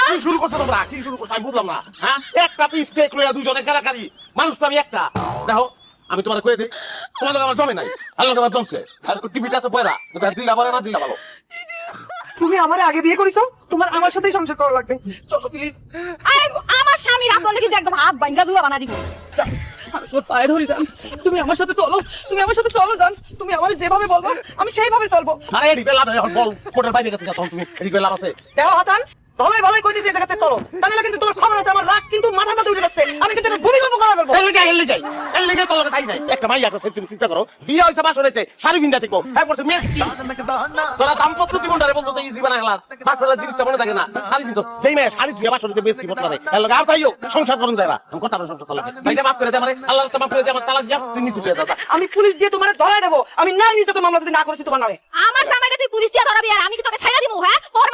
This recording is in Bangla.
কি শুরু করছো তোমরা? কি শুরু করছো আমি বুঝলাম না। হ্যাঁ, একটা পিস কেক লইয়া দুজনে কারাকারি। মানুষ তো আমি একটা। দেখো, আমি তোমার কয়ে দিই, তোমাদের আমার জমে নাই, আল্লাহ আমার জমছে। আর টিভিটা আছে পয়রা, দিলা পরে না দিলা ভালো। তুমি আমারে আগে বিয়ে করেছো, তোমার আমার সাথেই সংসার করা লাগবে। চলো প্লিজ। আরে আমার স্বামীর আতলে কিন্তু একদম হাত ভাঙ্গা দুলা বানা দিব। তোর পায়ে ধরি যান, তুমি আমার সাথে চলো, তুমি আমার সাথে চলো যান, তুমি আমার যেভাবে বলবো আমি সেইভাবে চলবো। আরে এদিকে লাভ এখন বল, কোটের বাইরে গেছে তখন তুমি এদিকে লাভ আছে। দেওয়া হাতান ভালোই ভালোই কই দিতে জায়গাতে চলো, তাহলে কিন্তু তোমার খবর আছে, আমার রাগ কিন্তু মাথার মধ্যে উঠে যাচ্ছে, আমি কিন্তু ভূমিকম্প করে ফেলবো। এলে যাই তোর লগে থাই নাই। একটা মাইয়া আছে, তুমি চিন্তা করো, বিয়ে হইছে বাসরেতে, শাড়ি ভিন্দা থেকে হ্যাঁ করছে মেসি। তোরা দাম্পত্য জীবনটারে বলতো তো ইজি বানাই গেলাস, বাসরের জিনিসটা মনে থাকে না। শাড়ি ভিতো যেই মেয়ে শাড়ি ধুয়ে বাসরেতে মেসি করতে পারে, এর লগে আর চাইও সংসার করুন যায় না। আমি কথা বলে সংসার তোর লগে ভাইটা মাফ করে দে আমারে, আল্লাহর রাস্তা মাফ করে দে, আমার তালাক দিয়া তুই নিতে দিয়ে দাদা। আমি পুলিশ দিয়ে তোমারে ধরাই দেবো, আমি নারী নির্যাতন মামলা যদি না করেছি তোমার নামে। আমার জামাইটা তুই পুলিশ দিয়া ধরাবি আর আমি কি তোকে ছাইড়া দিমু? হ্যাঁ, তোর